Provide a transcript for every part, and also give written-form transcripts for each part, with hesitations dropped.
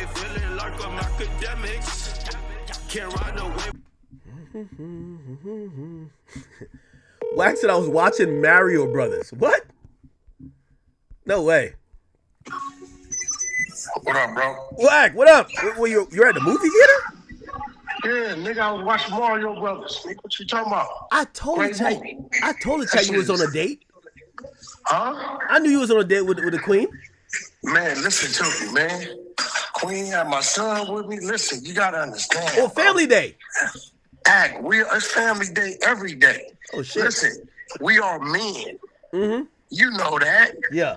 feeling like I'm academics. Can't ride away. Wack said I was watching Mario Brothers. What? No way. What up, bro? Wack, what up? You're at the movie theater? Yeah, nigga, I was watching Mario Brothers. Nigga, what you talking about? I totally tell you was on a date. Huh? I knew you was on a date with the queen. Man, listen to me, man. Queen had my son with me. Listen, you gotta understand. Oh, family day. It's family day every day. Oh shit. Listen, we are men. Mm-hmm. You know that. Yeah.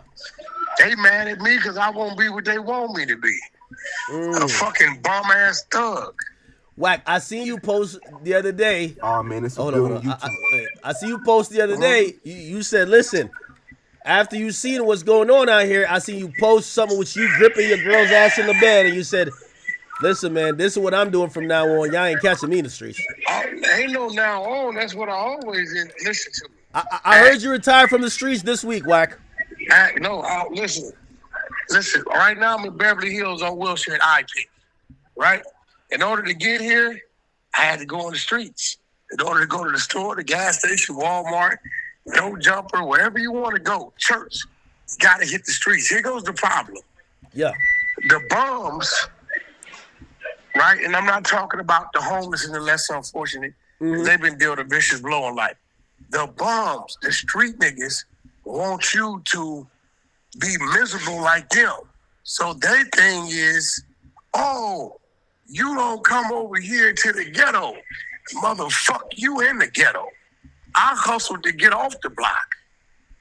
They mad at me because I won't be what they want me to be. A fucking bum ass thug. Wack, I seen you post the other day. Oh man, it's Hold on. I see you post the other day. You said, listen, after you seen what's going on out here, I see you post something with you gripping your girl's ass in the bed, and you said, listen, man, this is what I'm doing from now on. Y'all ain't catching me in the streets. Ain't no now on. That's what I always listen to. I heard you retired from the streets this week, Wack. Listen. Right now I'm in Beverly Hills on Wilshire at IP. Right? In order to get here, I had to go on the streets. In order to go to the store, the gas station, Walmart, no jumper, wherever you want to go, church, got to hit the streets. Here goes the problem. Yeah. The bums, right? And I'm not talking about the homeless and the less unfortunate. Mm-hmm. They've been dealt a vicious blow in life. The bums, the street niggas, want you to be miserable like them. So their thing is, oh, you don't come over here to the ghetto. Motherfuck, you in the ghetto. I hustled to get off the block,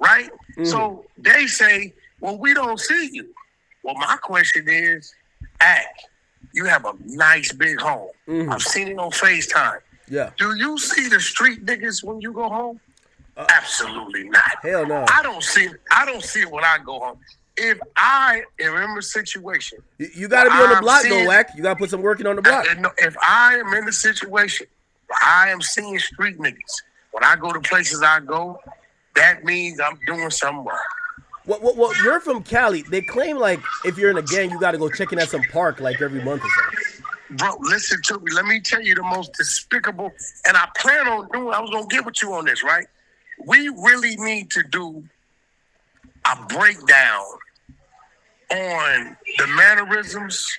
right? Mm. So they say, well, we don't see you. Well, my question is, you have a nice big home. Mm-hmm. I've seen it on FaceTime. Yeah. Do you see the street niggas when you go home? Absolutely not. Hell no. I don't see it when I go home. If I am in a situation, you got to be on the block though, Wack. You got to put some working on the block. If I am in a situation where I am seeing street niggas, when I go to places I go, that means I'm doing something wrong. Well, you're from Cali. They claim like if you're in a gang, you got to go check in at some park like every month or so. Bro, listen to me. Let me tell you the most despicable, and I plan on doing. I was gonna get with you on this, right? We really need to do a breakdown on the mannerisms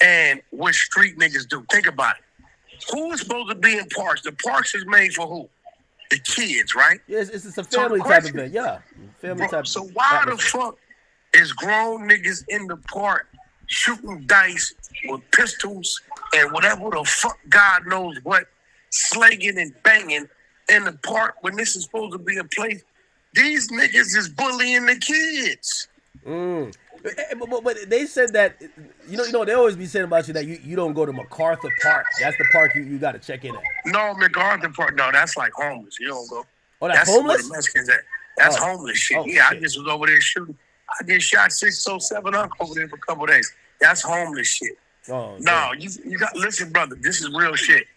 and what street niggas do. Think about it. Who is supposed to be in parks? The parks is made for who? The kids, right? Yes, it's a family type event. Yeah, family type. So why the fuck is grown niggas in the park shooting dice with pistols and whatever the fuck God knows what, slanging and banging in the park when this is supposed to be a place? These niggas is bullying the kids. But they said that, you know, they always be saying about you that you don't go to MacArthur Park. That's the park you got to check in at. No, MacArthur Park, no, that's like homeless. You don't go. Oh, that's homeless? Where the Mexicans at. That's homeless shit. Oh, yeah, shit. I just was over there shooting. I just shot 607 up over there for a couple of days. That's homeless shit. Oh, no, you got, listen, brother, this is real shit.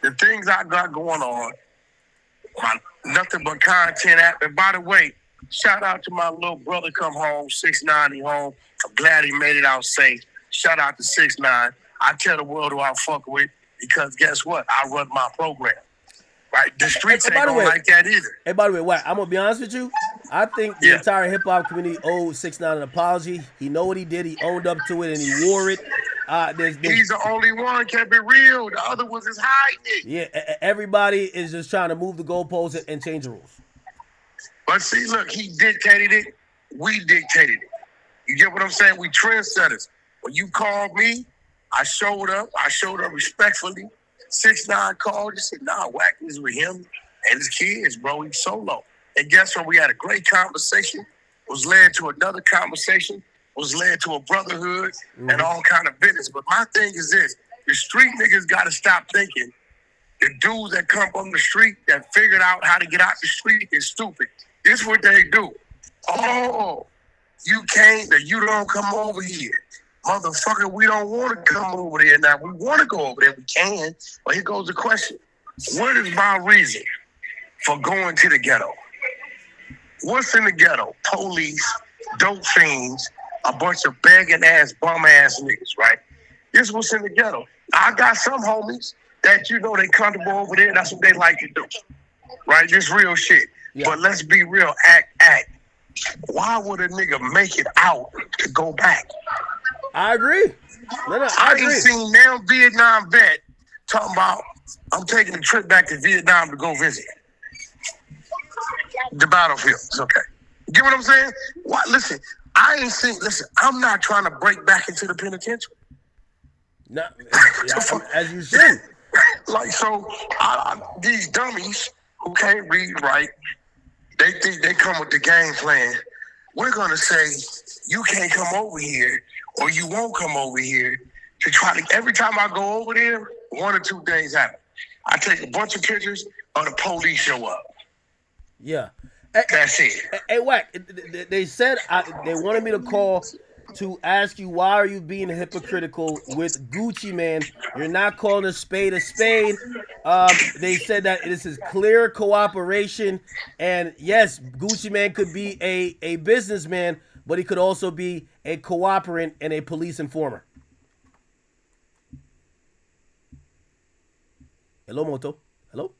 The things I got going on, my nothing but content app. And by the way, shout out to my little brother come home, 6'9", he home. I'm glad he made it out safe. Shout out to 6'9". I tell the world who I fuck with because guess what? I run my program. Right? The streets ain't gonna like that either. Hey, by the way, Wack, I'm gonna be honest with you. I think the entire hip hop community owed 6ix9ine an apology. He know what he did. He owned up to it and he wore it. He's the only one kept it real. The other ones is hiding it. Yeah, everybody is just trying to move the goalposts and change the rules. But see, look, he dictated it. We dictated it. You get what I'm saying? We trendsetters. When you called me, I showed up. I showed up respectfully. 6ix9ine called and said, nah, Wack is with him and his kids, bro. He's solo. And guess what? We had a great conversation. Was led to another conversation. Was led to a brotherhood and all kind of business. But my thing is this. The street niggas got to stop thinking the dudes that come from the street that figured out how to get out the street is stupid. This is what they do. Oh, you can't, you don't come over here. Motherfucker, we don't want to come over there. Now, we want to go over there. We can. But here goes the question. What is my reason for going to the ghetto? What's in the ghetto? Police, dope fiends, a bunch of begging ass, bum ass niggas, right? This was in the ghetto. I got some homies that they comfortable over there. That's what they like to do, right? Just real shit. Yeah. But let's be real, act. Why would a nigga make it out to go back? I agree. No, I agree. ain't seen now Vietnam vet talking about I'm taking a trip back to Vietnam to go visit the battlefield. It's okay. You get what I'm saying? What? Listen, I'm not trying to break back into the penitentiary. No, as you should. Like, so these dummies who can't read right, they think they come with the game plan. We're going to say, you can't come over here or you won't come over here to try to, every time I go over there, one or two things happen. I take a bunch of pictures or the police show up. Yeah. That's it. Hey, Wack, they said they wanted me to call to ask you why are you being hypocritical with Gucci Mane? You're not calling a spade a spade. They said that this is clear cooperation, and yes, Gucci Mane could be a businessman, but he could also be a cooperant and a police informer. Hello, Moto. Hello?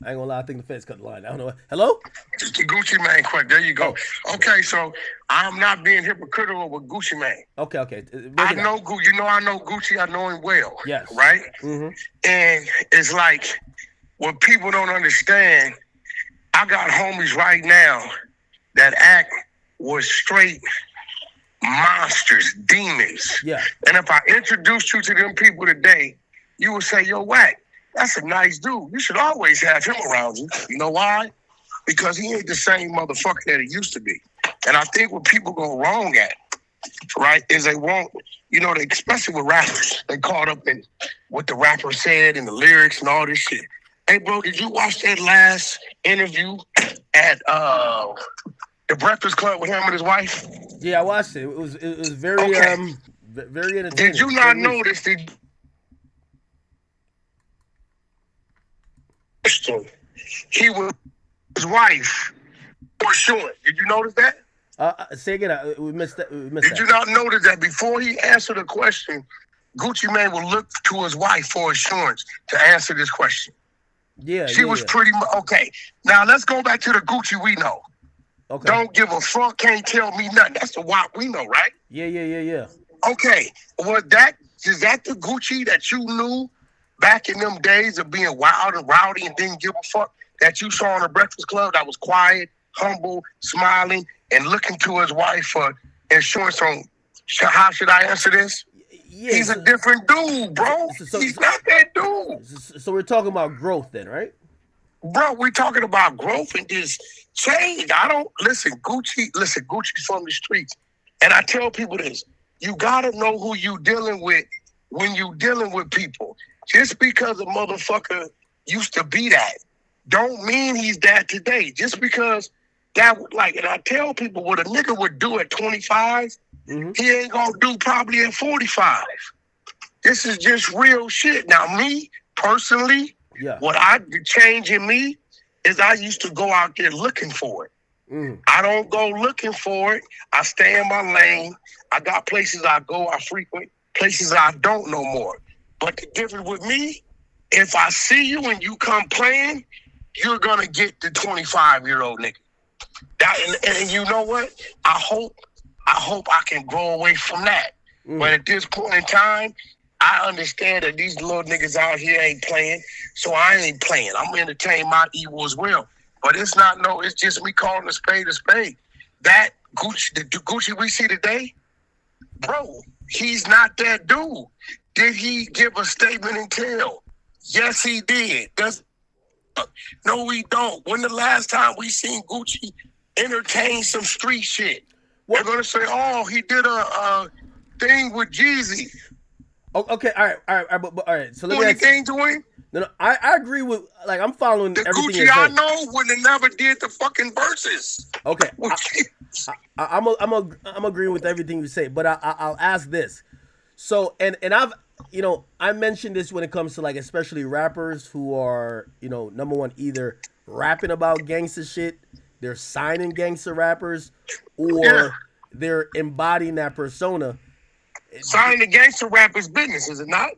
I ain't gonna lie, I think the feds cut the line. I don't know. Hello? Just the Gucci Mane quick. There you go. Oh. Okay, so I'm not being hypocritical with Gucci Mane. Okay. I know Gucci. I know Gucci. I know him well. Yes. Right? Mm-hmm. And it's like, what people don't understand, I got homies right now that act was straight monsters, demons. Yeah. And if I introduced you to them people today, you would say, yo, Wack, that's a nice dude. You should always have him around you. You know why? Because he ain't the same motherfucker that he used to be. And I think what people go wrong at, right, is they won't, they, especially with rappers, they caught up in what the rapper said and the lyrics and all this shit. Hey, bro, did you watch that last interview at the Breakfast Club with him and his wife? Yeah, I watched it. It was very very entertaining. Did you not notice he was his wife for sure? Did you notice that? Say again. We missed that. Did you not notice that before he answered a question, Gucci Mane would look to his wife for assurance to answer this question? Yeah, she was pretty much okay. Now let's go back to the Gucci we know. Okay. Don't give a fuck, can't tell me nothing. That's the Wack we know, right? Yeah. Okay, is that the Gucci that you knew back in them days of being wild and rowdy and didn't give a fuck, that you saw in the Breakfast Club that was quiet, humble, smiling, and looking to his wife for insurance on how should I answer this? Yeah, he's a different dude, bro. He's not that dude. So we're talking about growth then, right? Bro, we're talking about growth and this change. Gucci's from the streets. And I tell people this, you gotta know who you dealing with when you dealing with people. Just because a motherfucker used to be that, don't mean he's that today. Just because and I tell people what a nigga would do at 25, he ain't gonna do probably at 45. This is just real shit. Now, me, personally, what I change in me is I used to go out there looking for it. I don't go looking for it. I stay in my lane. I got places I go, I frequent, places I don't no more. But the difference with me, if I see you and you come playing, you're going to get the 25-year-old nigga. And you know what? I hope I can grow away from that. But at this point in time, I understand that these little niggas out here ain't playing, so I ain't playing. I'm going to entertain my evil as well. But it's just me calling a spade a spade. That Gucci, the Gucci we see today, bro, he's not that dude. Did he give a statement and tell? Yes, he did. No, we don't. When the last time we seen Gucci entertain some street shit? We're going to say, oh, he did a thing with Jeezy. Okay, all right. So let me anything to him? No, I agree with, I'm following the everything Gucci I know when they never did the fucking verses. Okay, I'm agreeing with everything you say, but I'll ask this. So, and I've, I mentioned this when it comes to especially rappers who are, number one, either rapping about gangster shit they're signing gangster rappers or they're embodying that persona. Signing the gangster rapper's business, is it not?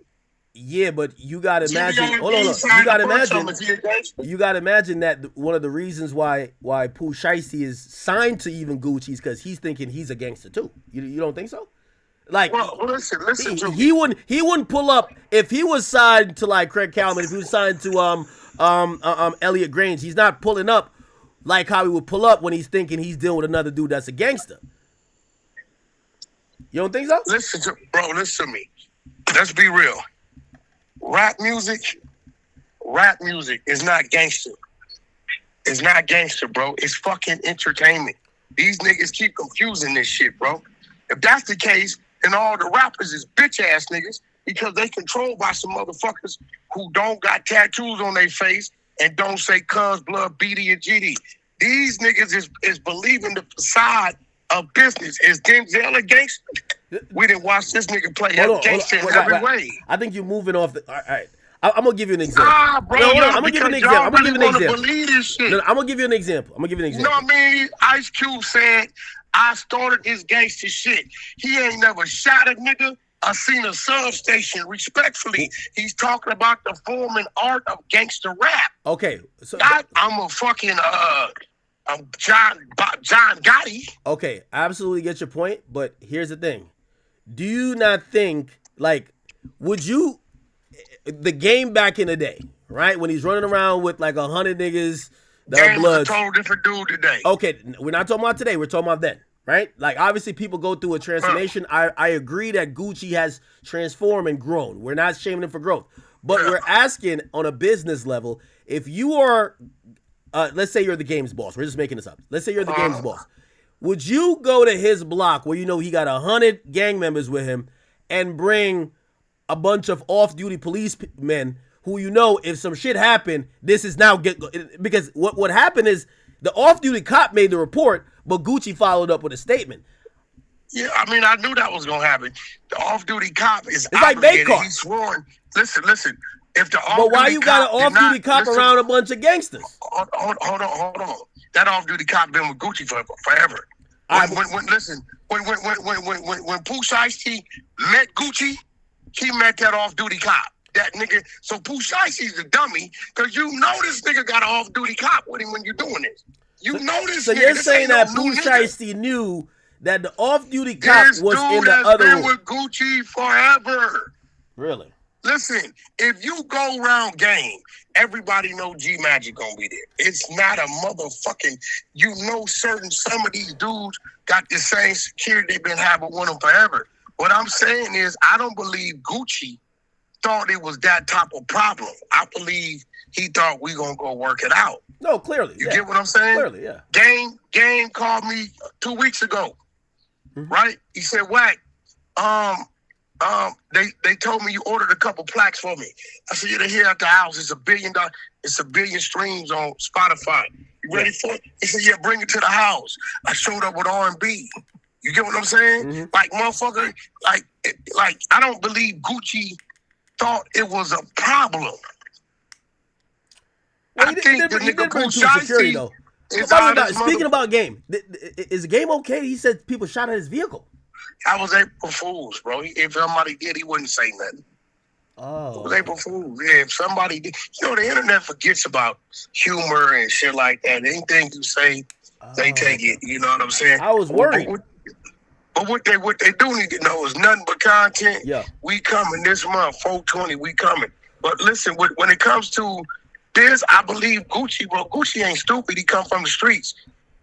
Yeah, but you gotta imagine. Jimmy Hold on. Iovine You signed gotta a bunch of imagine. them. Is he a gangster? You gotta imagine that one of the reasons why Pooh Shiesty is signed to even Gucci is because he's thinking he's a gangster too. You don't think so? Like, Well, listen to me. he wouldn't pull up if he was signed to like Craig Callman. If he was signed to Elliot Grange, he's not pulling up like how he would pull up when he's thinking he's dealing with another dude that's a gangster. You don't think so? Listen to me. Let's be real. Rap music is not gangster. It's not gangster, bro. It's fucking entertainment. These niggas keep confusing this shit, bro. If that's the case, then all the rappers is bitch ass niggas because they controlled by some motherfuckers who don't got tattoos on their face and don't say cuz, blood, BD, and GD. These niggas is believing the facade of business. Is Denzel a gangster? We didn't watch this nigga play gangster in every way. I think you're moving off the. All right. I'm gonna give you an example. Nah, bro. No, I'm gonna give you an example. I'm gonna give you an example. Believe this shit. No, I'm gonna give you an example. You know what I mean? Ice Cube said, I started this gangster shit. He ain't never shot a nigga or seen a substation. Respectfully, he's talking about the form and art of gangster rap. Okay. So I'm a fucking I'm John Gotti. Okay, I absolutely get your point, but here's the thing. Do you not think, like, would you, the game back in the day, right? When he's running around with like 100 niggas, that are bloods. A total different dude today. Okay, we're not talking about today, we're talking about then, right? Like, obviously people go through a transformation. I agree that Gucci has transformed and grown. We're not shaming him for growth. But we're asking on a business level, if you are, let's say you're the game's boss. We're just making this up. Let's say you're the game's boss. Would you go to his block where you know he got 100 gang members with him and bring a bunch of off-duty policemen who you know if some shit happened, this is now because what happened is the off-duty cop made the report, but Gucci followed up with a statement. Yeah, I mean, I knew that was gonna happen. The off-duty cop is obligated. Like he's sworn. Listen. If the but why you got an off-duty cop around a bunch of gangsters? Hold on. That off-duty cop been with Gucci forever. When Pooh Shiesty met Gucci, he met that off-duty cop. That nigga. So Pooh Shiesty's a dummy because you know this nigga got an off-duty cop with him when you're doing this. You know this. So nigga. you're This saying ain't that no Pooh new Shiesty knew that the off-duty cop this was dude in the has other been room. with Gucci forever. Really? Listen, if you go around game, everybody know G Magic gonna be there. It's not a motherfucking, you know, some of these dudes got the same security they've been having with them forever. What I'm saying is, I don't believe Gucci thought it was that type of problem. I believe he thought we gonna go work it out. No, clearly. You get what I'm saying? Clearly, yeah. Game called me 2 weeks ago, right? He said, Wack, they told me you ordered a couple plaques for me. I said, they're here at the house. It's $1 billion. It's 1 billion streams on Spotify. You ready for it? He said, yeah, bring it to the house. I showed up with R&B. You get what I'm saying? Like, motherfucker, like I don't believe Gucci thought it was a problem. Well, I think the nigga Pooh security, Shiesty though. is Speaking about game, is the game okay? He said people shot at his vehicle. I was April Fool's, bro. If somebody did, he wouldn't say nothing. Oh. It was April Fool's. Yeah, if somebody did. You know, the internet forgets about humor and shit like that. Anything you say, they take it. You know what I'm saying? I was worried. But what they do need to know is nothing but content. Yeah. We coming this month, 420, we coming. But listen, when it comes to this, I believe Gucci, bro. Gucci ain't stupid. He come from the streets.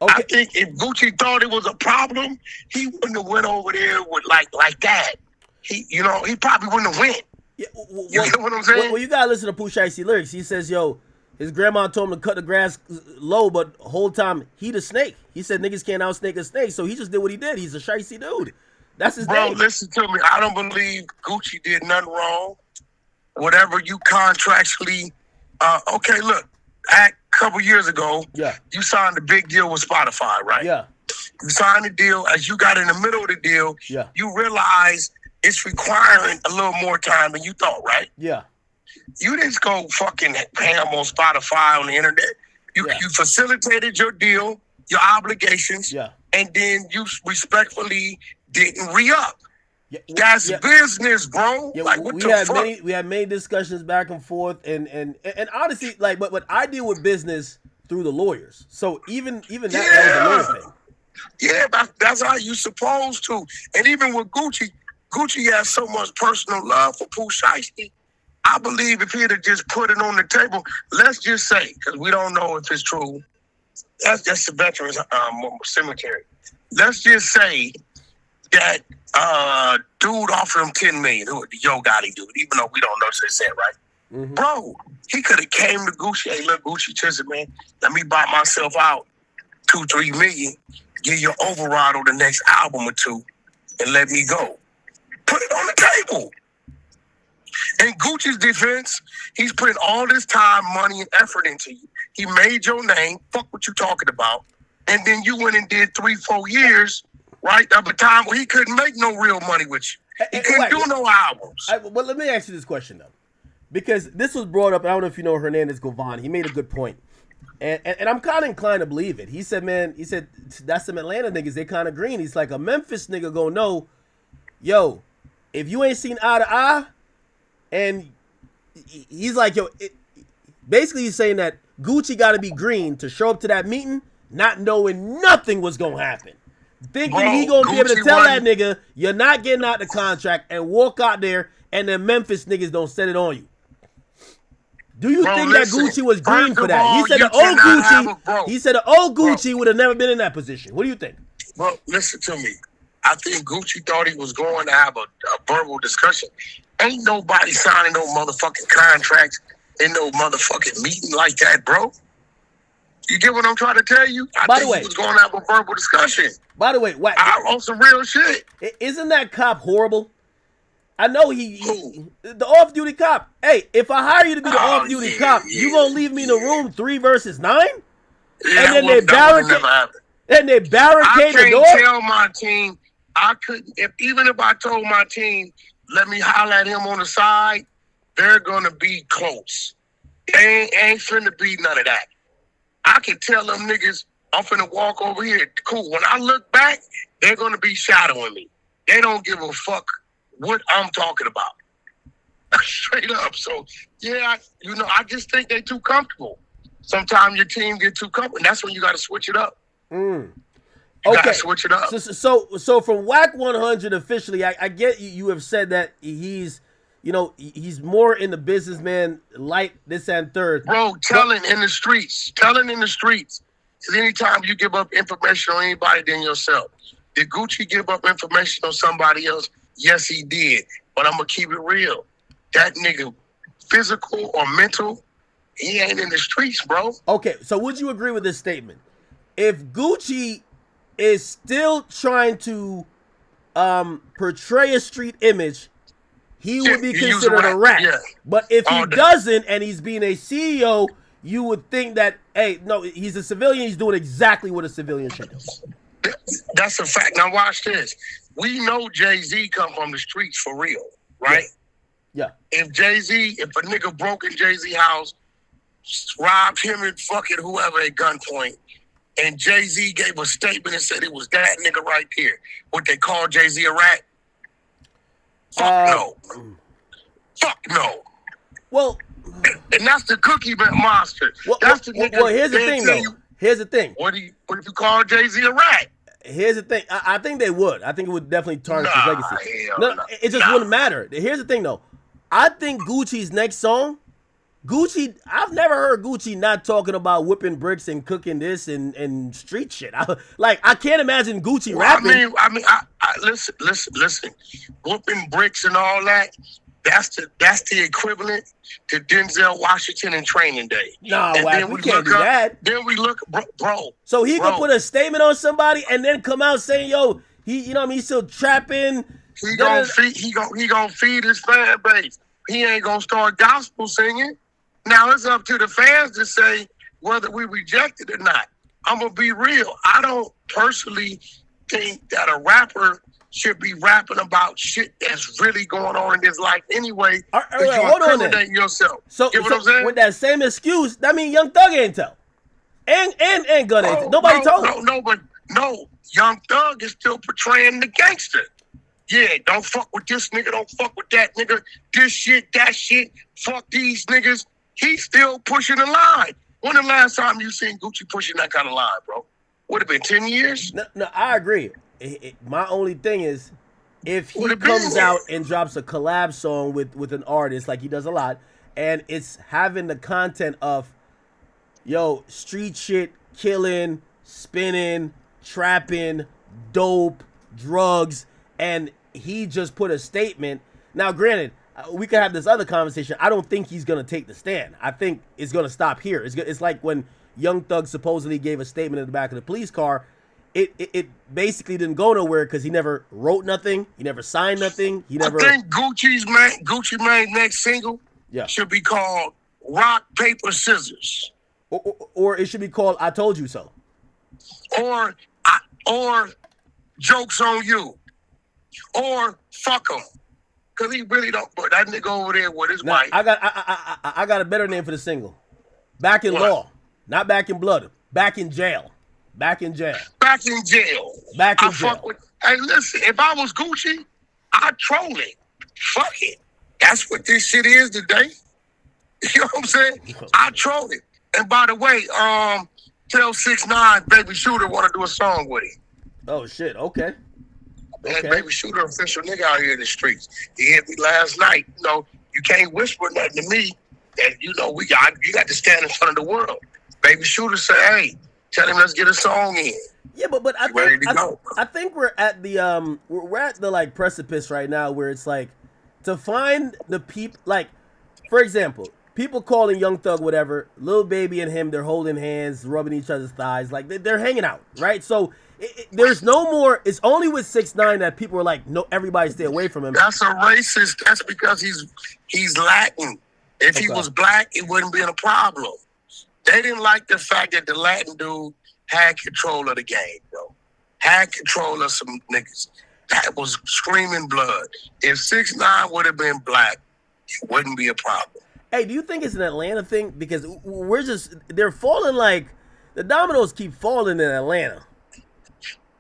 Okay. I think if Gucci thought it was a problem, he wouldn't have went over there with like that. He probably wouldn't have went. Yeah, you know what I'm saying? Well, you gotta listen to Pooh Shiesty lyrics. He says, "Yo, his grandma told him to cut the grass low, but the whole time he the snake." He said niggas can't outsnake a snake, so he just did what he did. He's a Shiesty dude. That's his name. Bro, listen to me. I don't believe Gucci did nothing wrong. Whatever you contractually, okay, look. A couple years ago, you signed a big deal with Spotify, right? Yeah. You signed the deal. As you got in the middle of the deal, you realize it's requiring a little more time than you thought, right? Yeah. You didn't go fucking ham on Spotify on the internet. You facilitated your deal. your obligations, Yeah. and then you respectfully didn't re-up. Yeah, That's business, bro. Yeah, like, what the fuck? We had many discussions back and forth, and honestly, like, but I deal with business through the lawyers, so even that was a lawyer thing. Yeah, that's how you supposed to. And even with Gucci has so much personal love for Pooh Shiesty. I believe if he'd have just put it on the table, let's just say, because we don't know if it's true, that's the Veterans Cemetery. Let's just say that dude offered him $10 million, who the Yo Gotti dude, even though we don't know what they said, right? Mm-hmm. Bro, he could have came to Gucci, hey, look, Gucci, listen, man, let me buy myself out $2-3 million, give you an override on the next album or two, and let me go. Put it on the table. In Gucci's defense, he's putting all this time, money, and effort into you. He made your name, fuck what you talking about, and then you went and did 3-4 years, right, of a time where he couldn't make no real money with you. He couldn't do no albums. Well, let me ask you this question, though, because this was brought up, I don't know if you know Hernandez Govan. He made a good point. And I'm kind of inclined to believe it. He said, man, that's some Atlanta niggas. They kind of green. He's like, a Memphis nigga gonna know, yo, if you ain't seen eye to eye, and he's like, yo, basically he's saying that Gucci got to be green to show up to that meeting, not knowing nothing was gonna happen. Thinking he gonna be able to tell that nigga, you're not getting out the contract, and walk out there, and the Memphis niggas don't set it on you. Do you think that Gucci was green for that? He said the old Gucci. He said the old Gucci would have never been in that position. What do you think? Well, listen to me. I think Gucci thought he was going to have a verbal discussion. Ain't nobody signing no motherfucking contracts in no motherfucking meeting like that, bro. You get what I'm trying to tell you? I think he was going to have a verbal discussion. By the way, on some real shit. Isn't that cop horrible? I know he the off-duty cop. Hey, if I hire you to be the off-duty cop, you gonna leave me in the room 3 versus 9? Yeah, and then they barricade. And they barricade the door. I can't tell my team. I couldn't. Even if I told my team, let me holler at him on the side, they're gonna be close. They ain't finna be none of that. I can tell them niggas, I'm finna walk over here. Cool. When I look back, they're gonna be shadowing me. They don't give a fuck what I'm talking about. Straight up. So, yeah, I just think they too comfortable. Sometimes your team get too comfortable, and that's when you got to switch it up. You gotta switch it up. So from Wack100 officially, I get you have said that he's more in the businessman, light, this and third. Bro, telling in the streets. Because anytime you give up information on anybody than yourself. Did Gucci give up information on somebody else? Yes, he did. But I'm going to keep it real. That nigga, physical or mental, he ain't in the streets, bro. Okay, so would you agree with this statement? If Gucci is still trying to portray a street image, he would be considered a rat. Yeah. But if he doesn't and he's being a CEO, you would think that, hey, no, he's a civilian. He's doing exactly what a civilian should do. That's a fact. Now watch this. We know Jay-Z come from the streets for real, right? Yeah. If a nigga broke in Jay-Z house, robbed him and fucking whoever at gunpoint, and Jay-Z gave a statement and said it was that nigga right there, would they call Jay-Z a rat? Fuck no. Fuck no. Well, and that's the cookie monster. That's the nigga. Well, here's the thing, though. Here's the thing. What if you call Jay-Z a rat? Here's the thing. I think they would. I think it would definitely tarnish his legacy. It just wouldn't matter. Here's the thing, though. I think Gucci's next song, I've never heard Gucci not talking about whipping bricks and cooking this and street shit. I can't imagine Gucci rapping. I mean, listen. Whipping bricks and all that, that's the equivalent to Denzel Washington in Training Day. Nah, we can't do that. Then we look, bro. So he could put a statement on somebody and then come out saying, yo, he's still trapping. He gonna feed his fan base. He ain't gonna start gospel singing. Now it's up to the fans to say whether we reject it or not. I'm gonna be real. I don't personally think that a rapper should be rapping about shit that's really going on in his life anyway. Hold on then. Yourself. So what I'm saying? With that same excuse, that means Young Thug ain't tell. And gun anything. Oh, Nobody told him. but Young Thug is still portraying the gangster. Yeah, don't fuck with this nigga, don't fuck with that nigga, this shit, that shit, fuck these niggas. He's still pushing the line. When the last time you seen Gucci pushing that kind of line, bro? Would have been 10 years? No, I agree. My only thing is, if he comes out and drops a collab song with an artist, like he does a lot, and it's having the content of, yo, street shit, killing, spinning, trapping, dope, drugs, and he just put a statement. Now, granted, we could have this other conversation. I don't think he's going to take the stand. I think it's going to stop here. It's like when Young Thug supposedly gave a statement in the back of the police car. It basically didn't go nowhere because he never wrote nothing. He never signed nothing. He never. I think Gucci Mane's next single should be called Rock, Paper, Scissors. Or it should be called I Told You So. Or Jokes on You. Or Fuck 'em. Because he really don't put that nigga over there with his wife. I got a better name for the single. Back in Law. Not Back in Blood. Back in Jail. Back in Jail. Back in Jail. Back in Jail. Hey, listen, if I was Gucci, I'd troll it. Fuck it. That's what this shit is today. You know what I'm saying? I troll it. And by the way, tell 6ix9ine Baby Shooter want to do a song with him. Oh shit, okay. Man, Baby Shooter official nigga out here in the streets. He hit me last night. You know, you can't whisper nothing to me. And you know, you got to stand in front of the world. Baby Shooter said, hey, tell him let's get a song in. Yeah, but I think we're at the we're at the like precipice right now where it's like to find the people, like, for example, people calling Young Thug whatever, Lil Baby and him, they're holding hands, rubbing each other's thighs, like they're hanging out, right? So there's no more. It's only with 6ix9ine that people are like, no, everybody stay away from him. That's a racist. That's because he's Latin. If he was black, it wouldn't be a problem. They didn't like the fact that the Latin dude had control of the game, bro. Had control of some niggas. That was screaming blood. If 6ix9ine would have been black, it wouldn't be a problem. Hey, do you think it's an Atlanta thing? Because they're falling like, the dominoes keep falling in Atlanta.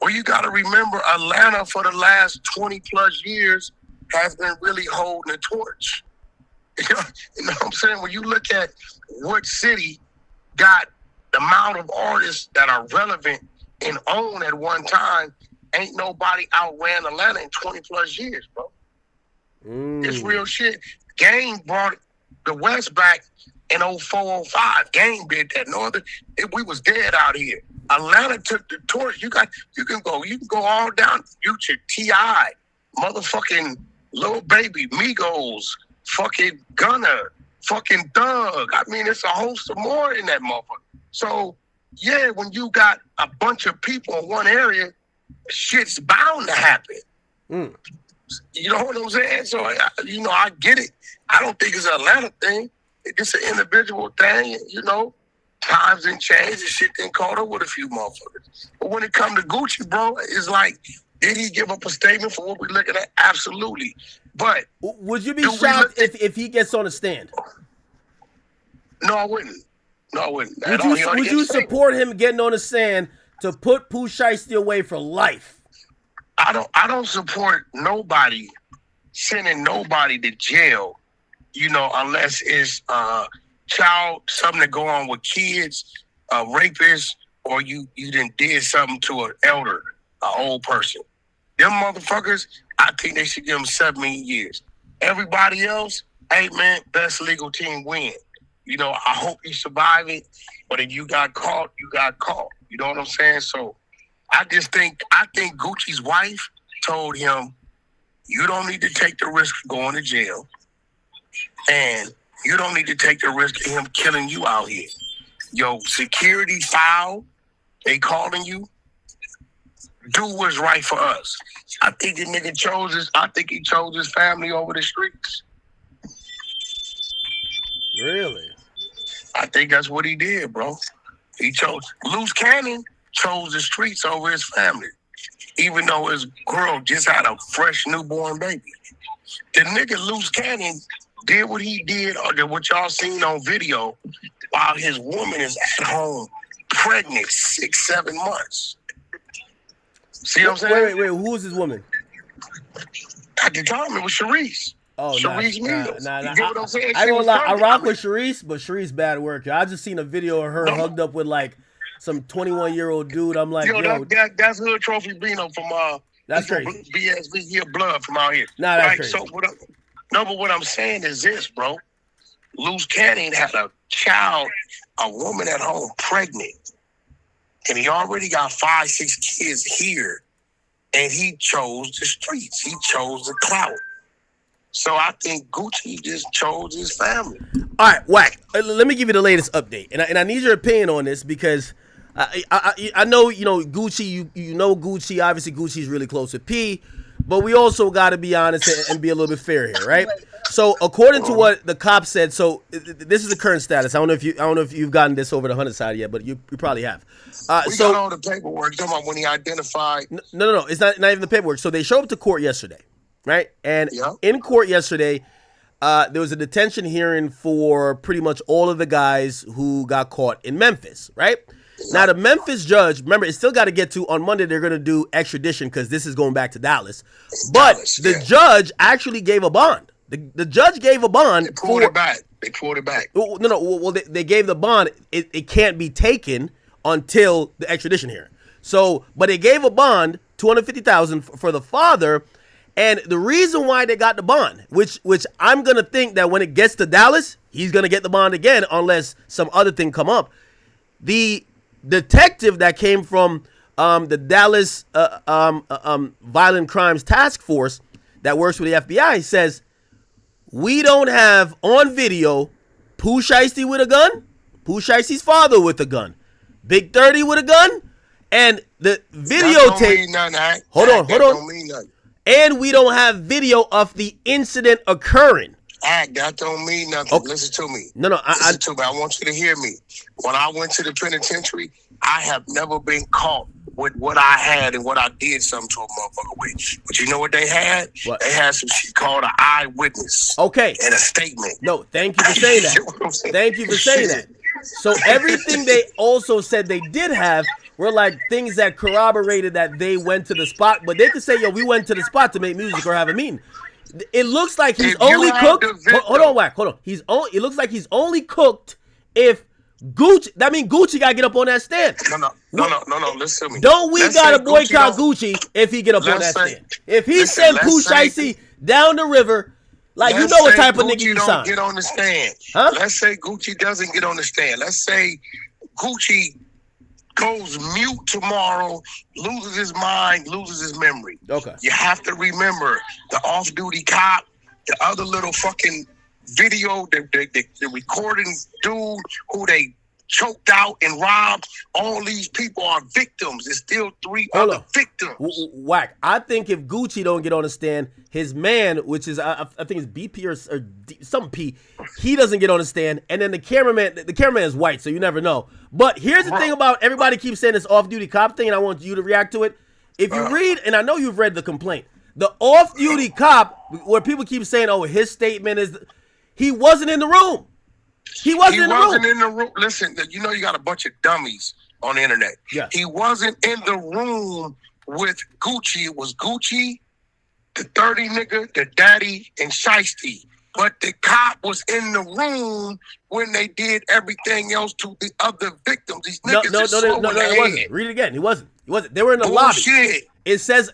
Well, you got to remember, Atlanta for the last 20 plus years has been really holding the torch. You know what I'm saying? When you look at what city got the amount of artists that are relevant and own at one time, ain't nobody outran Atlanta in 20 plus years, bro. It's real shit. Game brought the West back in 04, 05. Game did that. We was dead out here. Atlanta took the torch. You can go all down. Future, T.I., motherfucking Lil Baby, Migos, fucking Gunna, fucking Thug. I mean, it's a host of more in that motherfucker. So, yeah, when you got a bunch of people in one area, shit's bound to happen. You know what I'm saying? So, I get it. I don't think it's an Atlanta thing. It's an individual thing, you know. Times didn't change and shit didn't caught up with a few motherfuckers. But when it comes to Gucci, bro, it's like, did he give up a statement for what we're looking at? Absolutely. But would you be shocked if he gets on a stand? No, I wouldn't. Would you support him getting on a stand to put Pooh Shiesty away for life? I don't support nobody sending nobody to jail, unless it's something to go on with kids, rapists, or you done did something to an elder, an old person. Them motherfuckers, I think they should give them 17 years. Everybody else, hey man, best legal team win. I hope you survive it, but if you got caught, you got caught. You know what I'm saying? So I think Gucci's wife told him, you don't need to take the risk of going to jail. And you don't need to take the risk of him killing you out here. Yo, security file, they calling you. Do what's right for us. I think the nigga he chose his family over the streets. Really? I think that's what he did, bro. Loose Cannon chose the streets over his family, even though his girl just had a fresh newborn baby. The nigga Loose Cannon did what he did, or what y'all seen on video, while his woman is at home pregnant 6-7 months. See what I'm saying? Wait. Who is this woman? At the time, it was Sharice. Oh, Sharice Mills. nah. You get what I'm saying? I ain't gonna lie. I pregnant. rock with Sharice, but Sharice bad work. I just seen a video of her hugged up with like some 21-year-old dude. I'm like, yo, that's Hood Trophy Bino from that's crazy. BSV here, blood from out here. Nah, that's crazy. So but what I'm saying is this, bro. Loose Cannon had a child, a woman at home pregnant, and he already got 5-6 kids here, and he chose the streets. He chose the clout. So I think Gucci just chose his family. All right, Wack. Let me give you the latest update, and I need your opinion on this because I know Gucci. You know Gucci. Obviously, Gucci's really close with P, but we also got to be honest and be a little bit fair here, right? So according to what the cop said, so this is the current status. I don't know if you've gotten this over the 100 side yet, but you probably have. We got all the paperwork. Talking about when he identified. No. It's not even the paperwork. So they showed up to court yesterday, right? And in court yesterday, there was a detention hearing for pretty much all of the guys who got caught in Memphis, right? Now, the Memphis judge, remember, it still got to get to, on Monday, they're going to do extradition because this is going back to Dallas. But the judge actually gave a bond. The judge gave a bond. They pulled it back. No. Well, they gave the bond. It can't be taken until the extradition hearing. So, but they gave a bond, $250,000 for the father. And the reason why they got the bond, which I'm going to think that when it gets to Dallas, he's going to get the bond again unless some other thing come up. The detective that came from the Dallas Violent Crimes Task Force that works with the FBI says, we don't have on video Pooh Shiesty with a gun, Pooh Shiesty's father with a gun, Big 30 with a gun, and the videotape. Hold on. And we don't have video of the incident occurring. That don't mean nothing. Okay. Listen to me. No. Listen to me. I want you to hear me. When I went to the penitentiary, I have never been caught with what I had and what I did something to a motherfucker with. But you know what they had? What? They had some shit called an eyewitness. Okay. And a statement. No, thank you for saying that. Thank you for saying that. So everything they also said they did have were like things that corroborated that they went to the spot. But they could say, yo, we went to the spot to make music or have a meeting. It looks like he's only cooked. Hold on, Wack. Hold on. It looks like he's only cooked if Gucci. That means Gucci gotta get up on that stand. No. Listen to me. Don't we gotta boycott Gucci if he get up on that stand? If he sent Pooh Shiesty down the river, like you know what type of nigga you sign. Get on the stand. Huh? Let's say Gucci doesn't get on the stand. Let's say Gucci goes mute tomorrow, loses his mind, loses his memory. Okay. You have to remember the off-duty cop, the other little fucking video, the recording dude who they choked out and robbed. All these people are victims. There's still 3 other victims. Wack. I think if Gucci don't get on the stand, his man, which is I think it's BP or some P, he doesn't get on the stand. And then the cameraman is white, so you never know. But here's the thing about everybody keeps saying this off-duty cop thing, and I want you to react to it. If you read, and I know you've read the complaint, the off-duty cop, where people keep saying, oh, his statement is, he wasn't in the room. He wasn't in the room. Listen, you know you got a bunch of dummies on the internet. Yeah. He wasn't in the room with Gucci. It was Gucci, the 30 nigga, the daddy, and Shiesty. But the cop was in the room when they did everything else to the other victims. These niggas no, it wasn't. Read it again. He wasn't. They were in the lobby. It says,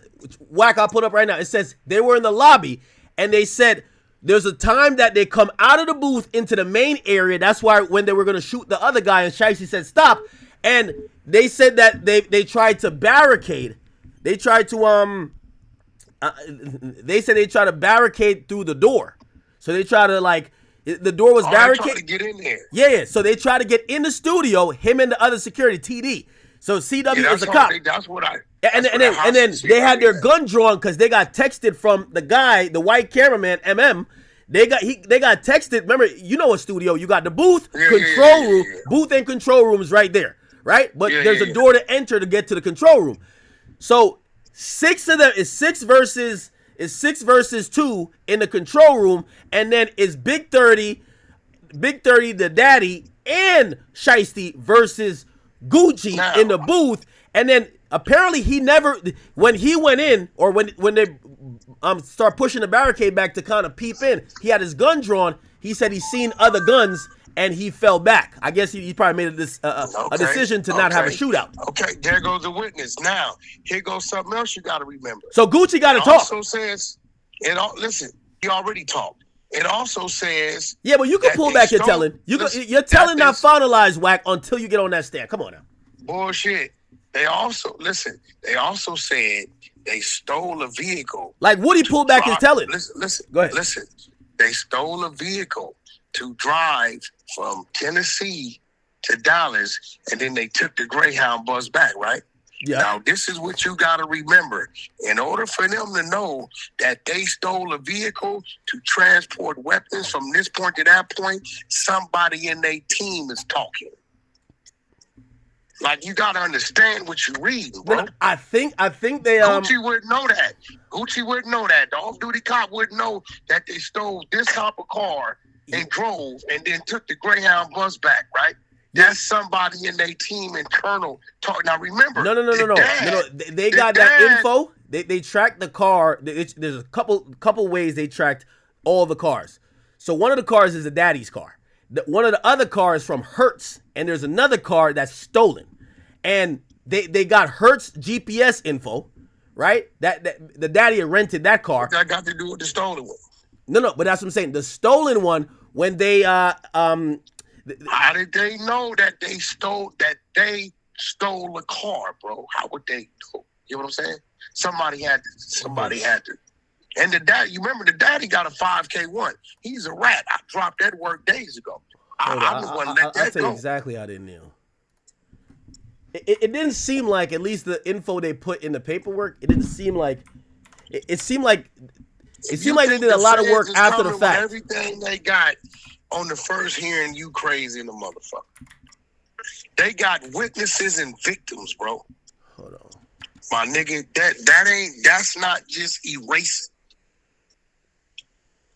Wack, I'll put up right now. It says they were in the lobby, and they said there's a time that they come out of the booth into the main area. That's why when they were going to shoot the other guy, and Shiesty said stop, and they said that they tried to barricade. They tried to they said they tried to barricade through the door. So they try to the door was barricaded. To get in there. Yeah. So they try to get in the studio, him and the other security, TD. So CW is a cop. That's what I. And then they had their gun drawn because they got texted from the guy, the white cameraman, MM. They got texted. Remember, you know a studio. You got the booth, control room. Booth and control room is right there, right? But there's a door to enter to get to the control room. So 6 of them is 6 versus 2 in the control room, and then it's Big 30, the daddy, and Shiesty versus Gucci Now, in the booth, and then apparently he never, when he went in, or when they start pushing the barricade back to kind of peep in, he had his gun drawn. He said he's seen other guns and he fell back. I guess he probably made a decision to not have a shootout. Okay, there goes the witness. Now, here goes something else you got to remember. So Gucci got to talk. Also says, listen, he already talked. It also says, yeah, but you can pull back your telling. You're telling not finalized, Wack, until you get on that stand. Come on now. Bullshit. They also said they stole a vehicle. Like Woody pulled back his telling. Listen. Go ahead. Listen. They stole a vehicle to drive from Tennessee to Dallas, and then they took the Greyhound bus back, right? Yeah. Now, this is what you got to remember. In order for them to know that they stole a vehicle to transport weapons from this point to that point, somebody in their team is talking. Like, you got to understand what you're reading, bro. I think they Gucci wouldn't know that. Gucci wouldn't know that. The off-duty cop wouldn't know that they stole this type of car and drove and then took the Greyhound bus back, right? That's somebody in their team internal talk. Now remember, no. They got that info. They tracked the car. There's a couple ways they tracked all the cars. So one of the cars is the daddy's car. One of the other cars from Hertz, and there's another car that's stolen. And they got Hertz GPS info, right? That the daddy had rented that car. That got to do with the stolen one. No, but that's what I'm saying. The stolen one, when they how did they know that they stole a car, bro? How would they know? You know what I'm saying? Somebody had to. And the daddy, you remember the daddy got a 5K1. He's a rat. I dropped that work days ago. I just want to let that go. I'll tell you exactly how they knew. It didn't seem like, at least the info they put in the paperwork, it didn't seem like, it seemed like they did a lot of work after the fact. Everything they got on the first hearing, you crazy in the motherfucker. They got witnesses and victims, bro. Hold on. My nigga, that's not just erasing.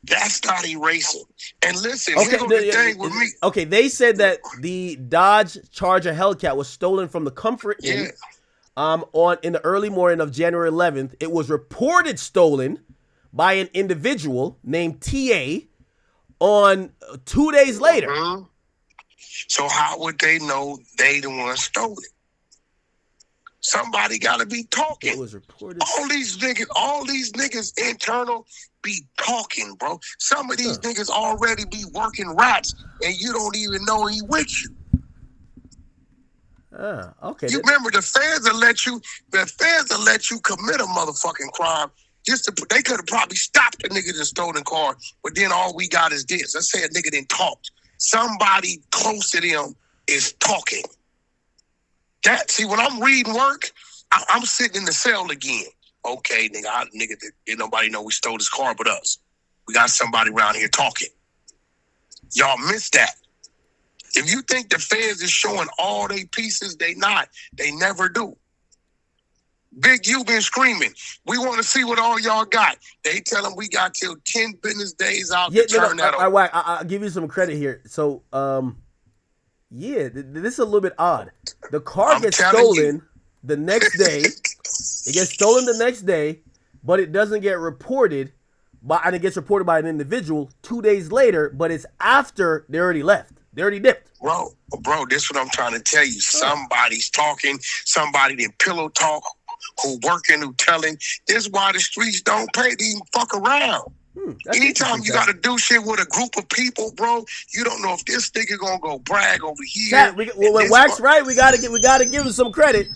That's not erasing. And listen, here's the thing with me. Okay, they said that the Dodge Charger Hellcat was stolen from the Comfort Inn in the early morning of January 11th. It was reported stolen by an individual named T.A. on 2 days later. Mm-hmm. So how would they know they the one stole it? Somebody got to be talking. It was reported. All these niggas internal be talking, bro. Some of these niggas already be working rats, and you don't even know he with you. Okay. You remember the feds will let you commit a motherfucking crime. They could have probably stopped the nigga that stolen car, but then all we got is this. Let's say a nigga didn't talk. Somebody close to them is talking. See, when I'm reading work, I'm sitting in the cell again. Okay, nigga, didn't nobody know we stole this car but us. We got somebody around here talking. Y'all missed that. If you think the feds is showing all they pieces, they not. They never do. Big U been screaming, we want to see what all y'all got. They tell them we got till 10 business days out to turn that over. I'll give you some credit here. So, this is a little bit odd. The car gets stolen the next day. It gets stolen the next day, but it doesn't get reported and it gets reported by an individual 2 days later, but it's after they already left. They already dipped. Bro, this is what I'm trying to tell you. Somebody's talking, somebody did pillow talk, who working, who telling. This is why the streets don't pay to even fuck around. Anytime you got to do shit with a group of people, bro, you don't know if this nigga gonna go brag over here. When Wack's right, we gotta give him some credit.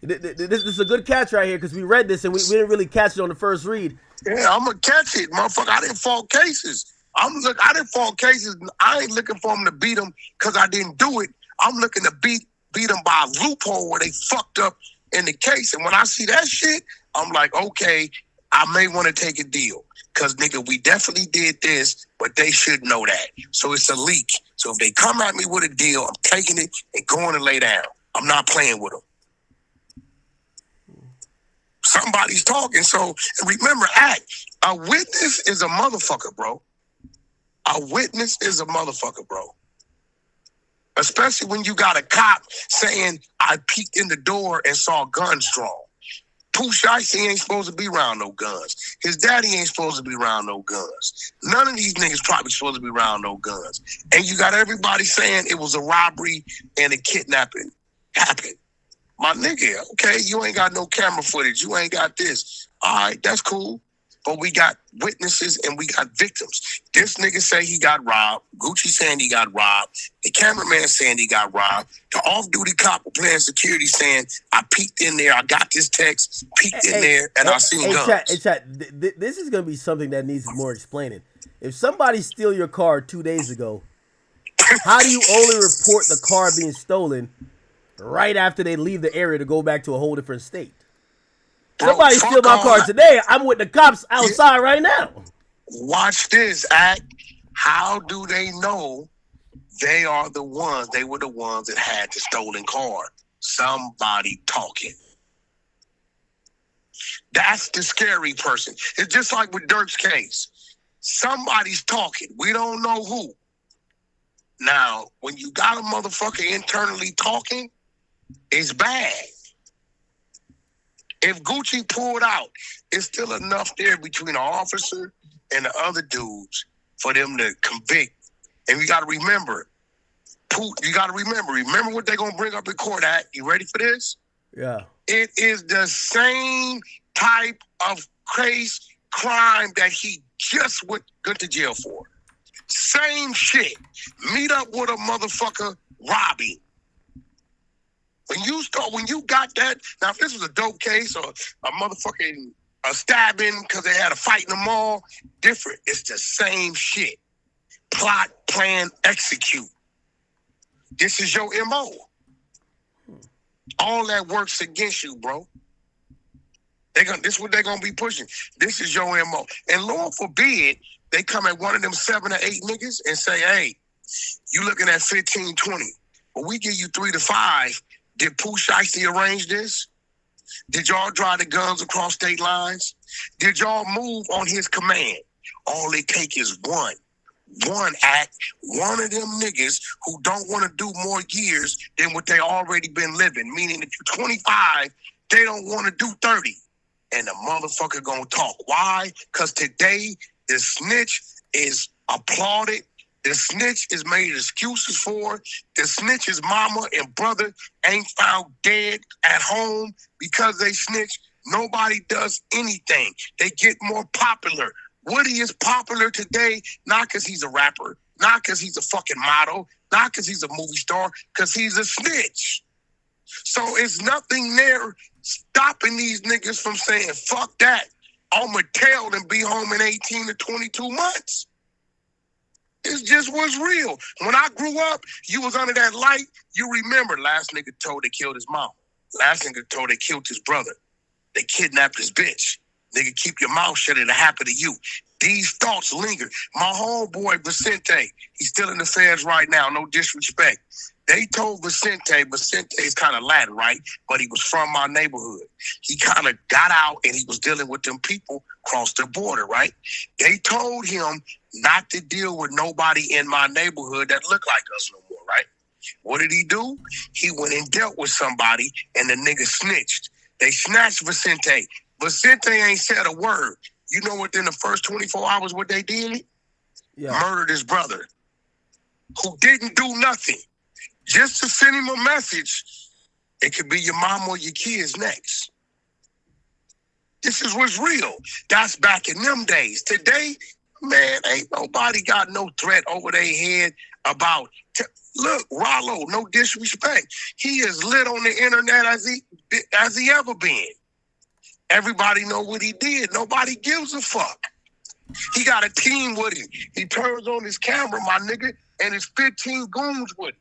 This is a good catch right here because we read this and we didn't really catch it on the first read. Yeah, I'm gonna catch it, motherfucker. I didn't fault cases. I didn't fault cases. I ain't looking for them to beat them because I didn't do it. I'm looking to beat them by a loophole where they fucked up in the case. And when I see that shit, I'm like, okay, I may want to take a deal. Because, nigga, we definitely did this, but they should know that. So it's a leak. So if they come at me with a deal, I'm taking it and going to lay down. I'm not playing with them. Somebody's talking. So remember, a witness is a motherfucker, bro. A witness is a motherfucker, bro. Especially when you got a cop saying, I peeked in the door and saw guns drawn. Pooh Shiesty ain't supposed to be around no guns. His daddy ain't supposed to be around no guns. None of these niggas probably supposed to be around no guns. And you got everybody saying it was a robbery and a kidnapping happened. My nigga, okay, you ain't got no camera footage. You ain't got this. All right, that's cool. But we got witnesses and we got victims. This nigga say he got robbed. Gucci saying he got robbed. The cameraman saying he got robbed. The off-duty cop playing security saying, I peeked in there. I got this text, peeked in there, and I seen guns. Chat, this is going to be something that needs more explaining. If somebody steal your car 2 days ago, how do you only report the car being stolen right after they leave the area to go back to a whole different state? Bro, somebody steal my car today. I'm with the cops outside right now. Watch this, Act. How do they know they are the ones? They were the ones that had the stolen car. Somebody talking. That's the scary person. It's just like with Dirk's case. Somebody's talking. We don't know who. Now, when you got a motherfucker internally talking, it's bad. If Gucci pulled out, it's still enough there between the officer and the other dudes for them to convict. And you got to remember, remember what they're going to bring up in court at. You ready for this? Yeah. It is the same type of crazy crime that he just went to jail for. Same shit. Meet up with a motherfucker robbing. When you got that, now if this was a dope case or a motherfucking stabbing because they had a fight in the mall, different. It's the same shit. Plot, plan, execute. This is your MO. All that works against you, bro. This is what they're gonna be pushing. This is your MO. And Lord forbid, they come at one of them 7 or 8 niggas and say, hey, you looking at 15, 20. But we give you 3 to 5. Did Pooh Shiesty arrange this? Did y'all drive the guns across state lines? Did y'all move on his command? All they take is one act, one of them niggas who don't want to do more years than what they already been living. Meaning if you're 25, they don't want to do 30. And the motherfucker gonna talk. Why? Because today the snitch is applauded. The snitch is made excuses for. The snitch's mama and brother ain't found dead at home because they snitch. Nobody does anything. They get more popular. Woody is popular today, not because he's a rapper, not because he's a fucking model, not because he's a movie star, because he's a snitch. So it's nothing there stopping these niggas from saying, fuck that. I'ma tell and be home in 18 to 22 months. It's just what's real. When I grew up, you was under that light. You remember last nigga told they killed his mom. Last nigga told they killed his brother. They kidnapped his bitch. Nigga, keep your mouth shut. It'll happen to you. These thoughts linger. My homeboy Vicente, he's still in the feds right now. No disrespect. They told Vicente is kind of Latin, right? But he was from my neighborhood. He kind of got out and he was dealing with them people across the border, right? They told him not to deal with nobody in my neighborhood that looked like us no more, right? What did he do? He went and dealt with somebody and the nigga snitched. They snatched Vicente. Vicente ain't said a word. You know within the first 24 hours what they did? Yeah. Murdered his brother, who didn't do nothing. Just to send him a message, it could be your mom or your kids next. This is what's real. That's back in them days. Today, man, ain't nobody got no threat over their head about... Look, Rollo, no disrespect. He is lit on the internet as he ever been. Everybody know what he did. Nobody gives a fuck. He got a team with him. He turns on his camera, my nigga, and it's 15 goons with him.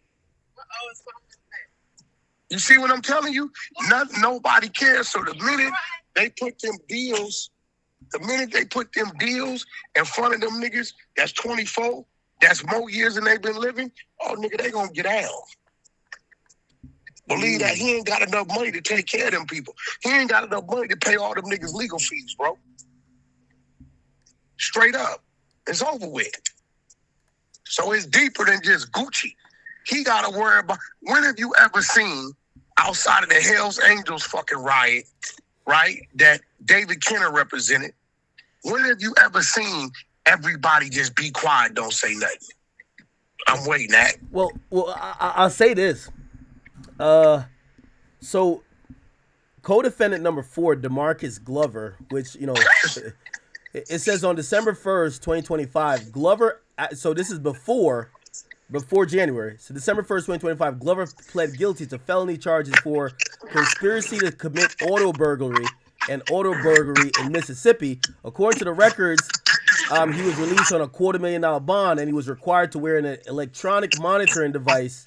You see what I'm telling you? Nobody cares. So the minute they put them deals in front of them niggas, that's 24, that's more years than they've been living, oh, nigga, they gonna get out. Believe that he ain't got enough money to take care of them people. He ain't got enough money to pay all them niggas legal fees, bro. Straight up. It's over with. So it's deeper than just Gucci. He got to worry about. When have you ever seen outside of the Hells Angels fucking riot, right? That David Kenner represented. When have you ever seen everybody just be quiet, don't say nothing? I'm waiting at. Well, I'll say this. So co-defendant number 4, DeMarcus Glover, which, you know, it says on December 1st, 2025, Glover, so this is before January. So December 1st, 2025, Glover pled guilty to felony charges for conspiracy to commit auto burglary and auto burglary in Mississippi. According to the records, he was released on a $250,000 bond, and he was required to wear an electronic monitoring device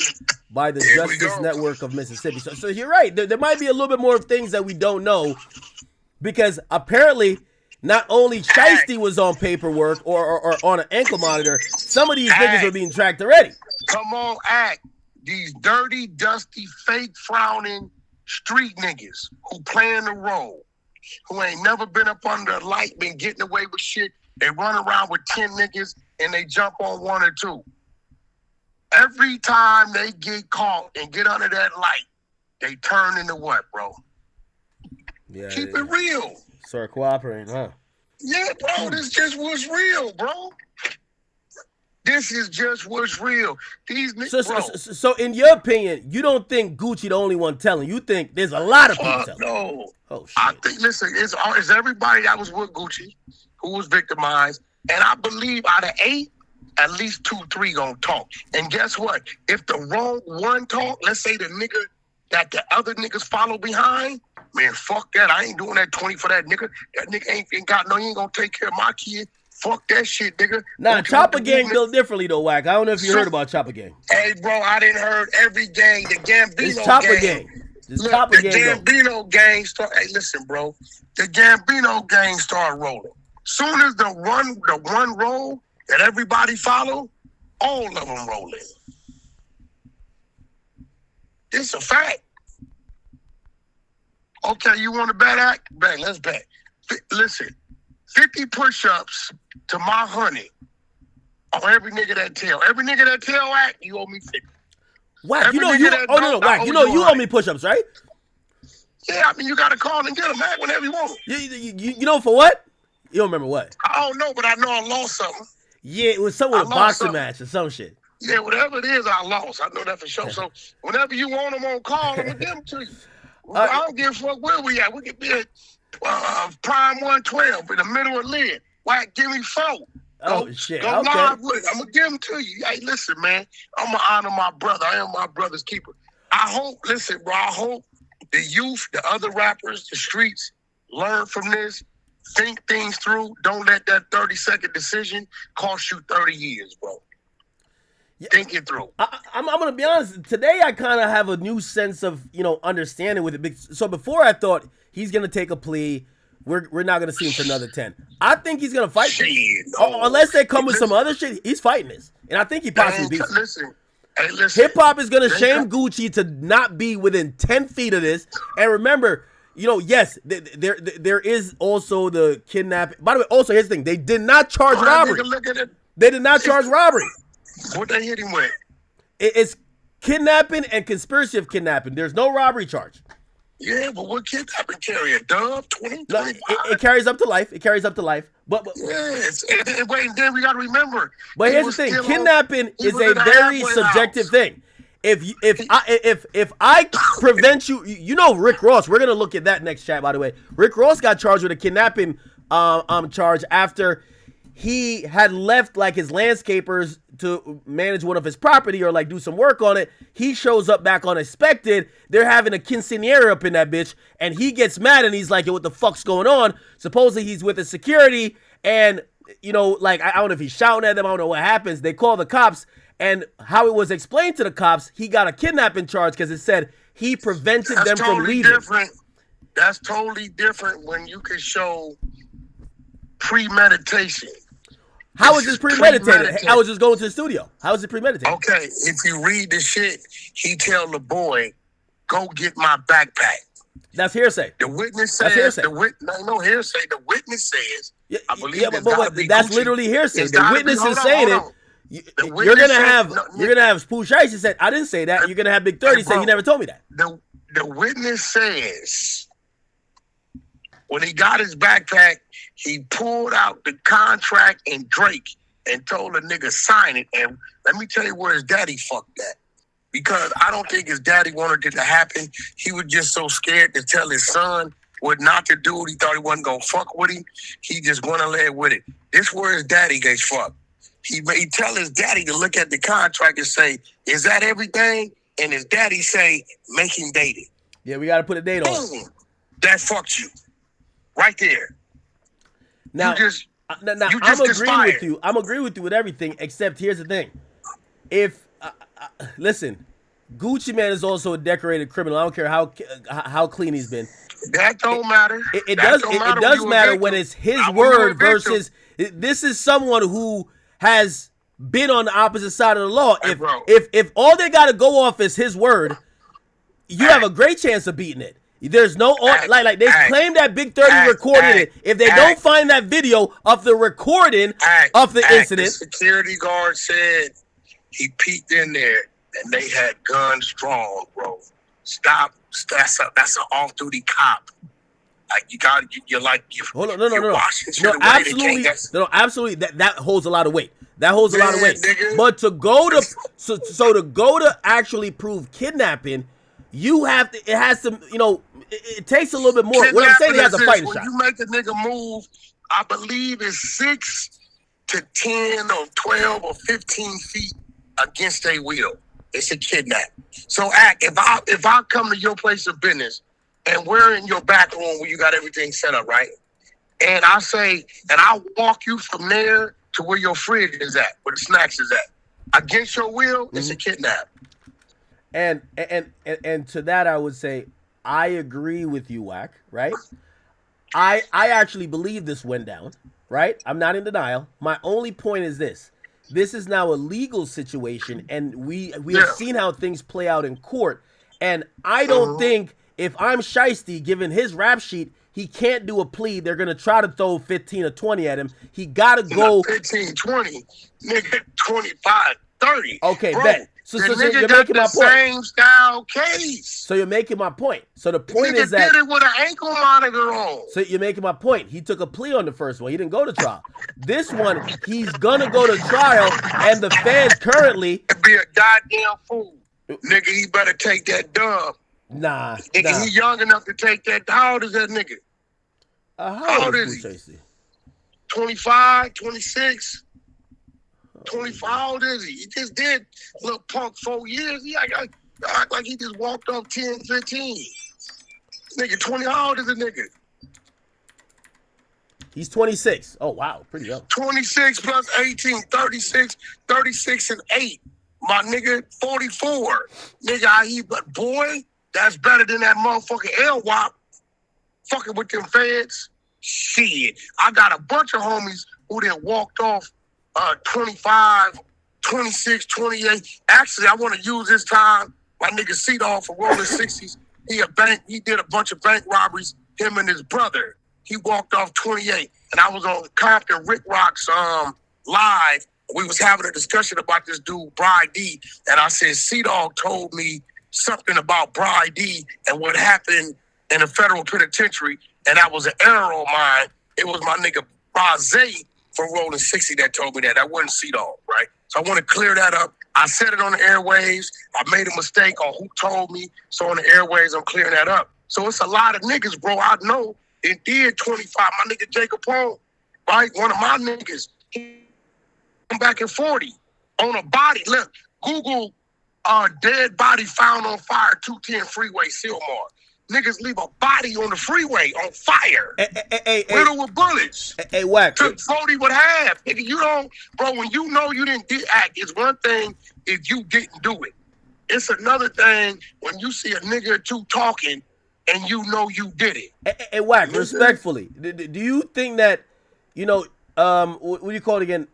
by the Justice Network of Mississippi. So you're right. There might be a little bit more things that we don't know, because apparently not only Shiesty was on paperwork or on an ankle monitor, some of these niggas were being tracked already. Come on, act. These dirty, dusty, fake, frowning street niggas who playing the role, who ain't never been up under the light, been getting away with shit. They run around with 10 niggas and they jump on 1 or 2. Every time they get caught and get under that light, they turn into what, bro? Yeah, Keep it real. Start cooperating, huh? Yeah, bro, this just was real, bro. This is just what's real. These niggas, so in your opinion, you don't think Gucci the only one telling? You think there's a lot of people telling? No. Oh, shit. I think, listen, it's everybody that was with Gucci who was victimized. And I believe out of 8, at least 2, 3 gonna talk. And guess what? If the wrong one talk, let's say the nigga that the other niggas follow behind, man, fuck that. I ain't doing that 20 for that nigga. That nigga ain't got no, he ain't gonna take care of my kid. Fuck that shit, nigga. Nah, Chopper Gang built differently though, Wack. I don't know if you heard about Chopper Gang. Hey, bro, I didn't heard every gang. The Gambino it's Chopper gang. It's Look, Chopper the Gang. Gambino gang start. Hey, listen, bro. The Gambino gang start rolling. Soon as the one roll that everybody follow, all of them rolling. It's a fact. Okay, you want to bet act? Bet, let's bet. Listen, 50 push-ups to my honey on every nigga that tell. Every nigga that tell act, you owe me 50. Wack, you know you. Oh no, Wack, you know you owe me push-ups, right? Yeah, I mean you gotta call and get them back whenever you want. You know for what? You don't remember what? I don't know, but I know I lost something. Yeah, it was something with a boxing match or some shit. Yeah, whatever it is, I lost. I know that for sure. So whenever you want them on call, I'm gonna give them to you. I don't give a fuck where we at. We could be at Prime 112 in the middle of lid. Wack, give me 4. Shit. Go Okay. live with it. I'm gonna give them to you. Hey, listen, man. I'm gonna honor my brother. I am my brother's keeper. I hope, listen, bro, I hope the youth, the other rappers, the streets learn from this. Think things through. Don't let that 30-second decision cost you 30 years, bro. Yeah. Think it through. I'm going to be honest. Today, I kind of have a new sense of, understanding with it. So before I thought he's going to take a plea. We're not going to see him for another 10. I think he's going to fight. Unless they come with some other shit, he's fighting this. And I think he possibly beats it. Listen. Hip-hop is going to shame Gucci to not be within 10 feet of this. And remember, yes, there is also the kidnapping. By the way, also, here's the thing. They did not charge robbery. Look at it. They did not charge robbery. What they hit him with? It's kidnapping and conspiracy of kidnapping. There's no robbery charge. Yeah, but what kidnapping carry? A dub? 20? No, it carries up to life. It carries up to life. But yes. And wait, then we got to remember. But here's the thing. Kidnapping is a very subjective thing. If I prevent you, Rick Ross, we're going to look at that next chat, by the way. Rick Ross got charged with a kidnapping charge after he had left like his landscapers to manage one of his property or like do some work on it. He shows up back unexpected. They're having a quinceañera up in that bitch, and he gets mad and he's like, yo, what the fuck's going on? Supposedly he's with the security, and I don't know if he's shouting at them. I don't know what happens. They call the cops, and how it was explained to the cops, he got a kidnapping charge because it said he prevented them from leaving. That's totally different when you can show premeditation. How is this premeditated? I was just going to the studio. How is it premeditated? Okay, if you read the shit, he tell the boy, go get my backpack. That's hearsay. The witness says, that's hearsay. No hearsay. The witness says, I believe but that's Gucci. literally hearsay. The witness is saying it. You're gonna have Pooh Shiesty said, I didn't say that. You're gonna have Big 30 say, you never told me that. The witness says when he got his backpack, he pulled out the contract and Drake and told the nigga sign it. And let me tell you where his daddy fucked that. Because I don't think his daddy wanted it to happen. He was just so scared to tell his son what not to do. He thought he wasn't gonna fuck with him. He just went and led with it. This where his daddy gets fucked. He tell his daddy to look at the contract and say, is that everything? And his daddy say, make him date it. Yeah, we got to put a date on it. That fucked you. Right there. Now, I'm agreeing with you. I'm agreeing with you with everything, except here's the thing. If, listen, Gucci Mane is also a decorated criminal. I don't care how clean he's been. That don't matter. It does matter when it's his word versus, this is someone who has been on the opposite side of the law. If all they got to go off is his word, you have a great chance of beating it. There's no like they claim that Big 30 recorded it. If they don't find that video of the recording of the incident, the security guard said he peeked in there and they had guns drawn, bro. Stop. That's an off-duty cop. Like you're hold on, no, absolutely. That holds a lot of weight. That holds a lot of weight. Nigga. But to go to to go to actually prove kidnapping, you have to. It has to. It takes a little bit more. What I'm saying, he has a fighting shot. When you make a nigga move, I believe it's 6 to 10 or 12 or 15 feet against their will. It's a kidnap. So, if I come to your place of business and we're in your back room where you got everything set up, right? And I say, and I walk you from there to where your fridge is at, where the snacks is at. Against your will, it's a kidnap. And to that, I would say, I agree with you, Wack, right? I actually believe this went down, right? I'm not in denial. My only point is this. This is now a legal situation, and we have seen how things play out in court. And I don't think if I'm Shiesty, given his rap sheet, he can't do a plea. They're going to try to throw 15 or 20 at him. He got to go. 15, 20, nigga, 25, 30. Okay, bro, bet. So you're making my point. Same style case. So you're making my point. So the point is that did it with an ankle monitor on. So you're making my point. He took a plea on the first one. He didn't go to trial. This one, he's gonna go to trial, and the fans currently be a goddamn fool. Nigga, he better take that dub. Nah. He young enough to take that. How old is that nigga? How old is he? 25, 26. 25, how old is he? He just did little punk 4 years. He act like he just walked off 10, 15. Nigga, 20, how old is a nigga? He's 26. Oh, wow. Pretty young. 26 plus 18, 36, 36 and 8. My nigga, 44. Nigga, but boy, that's better than that motherfucking LWAP fucking with them feds. Shit. I got a bunch of homies who then walked off 25, 26, 28. Actually, I want to use this time. My nigga Cedar for rolling 60s. He did a bunch of bank robberies. Him and his brother. He walked off 28. And I was on Compton Rick Rock's live. We was having a discussion about this dude, Bri D. And I said, Cedar told me something about Bri D and what happened in the federal penitentiary. And that was an error on mine. It was my nigga Baze from Rolling 60 that told me that. That wasn't Cedar, right? So I want to clear that up. I said it on the airwaves. I made a mistake on who told me. So on the airwaves, I'm clearing that up. So it's a lot of niggas, bro. I know it did 25. My nigga Jacob Paul, right? One of my niggas. He come back in 40 on a body. Look, Google dead body found on fire, 210 freeway, Silmar. Niggas leave a body on the freeway on fire. Riddle with bullets. Hey, Wack. Took 40 with half. Nigga, you don't, bro, when you know you didn't act, it's one thing if you didn't do it. It's another thing when you see a nigga or two talking and you know you did it. Hey, Wack, respectfully, do you think that, what do you call it again?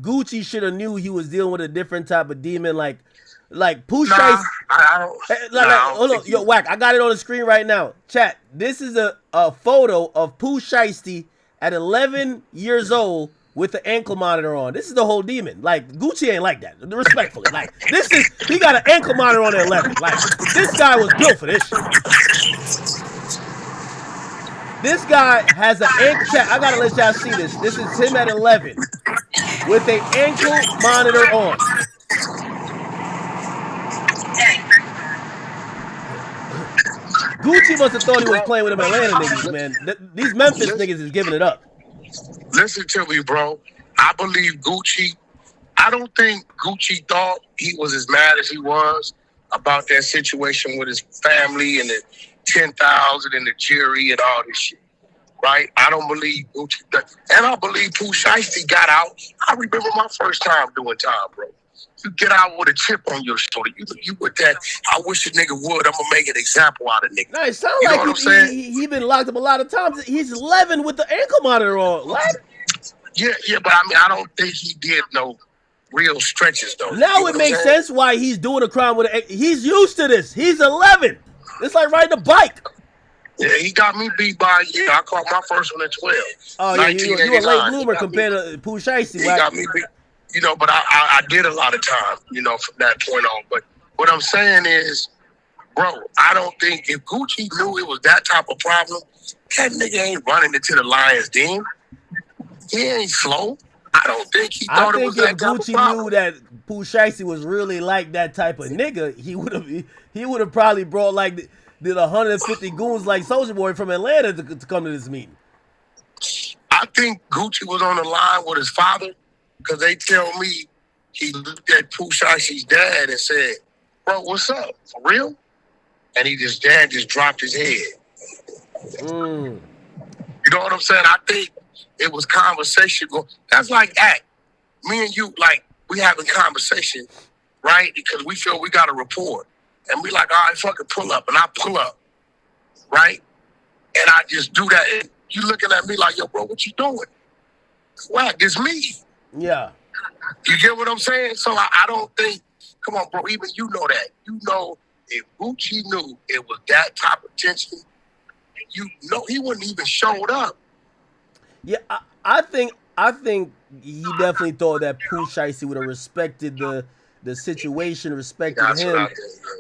Gucci should have knew he was dealing with a different type of demon, like Pooh Shiesty. Hold on, yo, Wack, I got it on the screen right now. Chat, this is a photo of Pooh Shiesty at 11 years old with the ankle monitor on. This is the whole demon. Like, Gucci ain't like that. Respectfully. Like, this is, he got an ankle monitor on at 11. Like, this guy was built for this shit. This guy has an ankle, chat, I gotta let y'all see this. This is him at 11 with an ankle monitor on. Gucci must have thought he was playing with them Atlanta niggas, man. These Memphis niggas is giving it up. Listen to me, bro. I believe Gucci. I don't think Gucci thought he was as mad as he was about that situation with his family and the 10,000 and the jury and all this shit. Right? I don't believe Gucci. And I believe Pooh Shiesty got out. I remember my first time doing time, bro. You get out with a chip on your shoulder. You with that, I wish a nigga would. I'm going to make an example out of nigga. No, it sounds like he been locked up a lot of times. He's 11 with the ankle monitor on. What? Yeah, but I mean, I don't think he did no real stretches, though. Now it makes sense why he's doing a crime with he's used to this. He's 11. It's like riding a bike. Yeah, he got me beat by a year. I caught my first one at 12. Oh, yeah, you a late bloomer compared to Pooh Shiesty. He got me beat. You know, but I did a lot of time, you know, from that point on. But what I'm saying is, bro, I don't think if Gucci knew it was that type of problem, that nigga ain't running into the lion's den. He ain't slow. I don't think he thought it was that type of problem. I think if Gucci knew that Pooh Shiesty was really like that type of nigga, he would have probably brought like the 150 goons like Soulja Boy from Atlanta to come to this meeting. I think Gucci was on the line with his father. Because they tell me he looked at Pooh Shiesty's dad and said, bro, what's up? For real? And his dad just dropped his head. You know what I'm saying? I think it was conversation. That's like act. Me and you, like, we having conversation, right? Because we feel we got a report. And we like, all right, fucking pull up. And I pull up, right? And I just do that. And you looking at me like, yo, bro, what you doing? Wack, it's me. Yeah. You get what I'm saying? So I don't think, come on, bro, even you know that. You know, if Gucci knew it was that type of tension, you know he wouldn't even showed up. Yeah, I think he definitely thought that Pooh Shiesty would have respected the situation, respected him,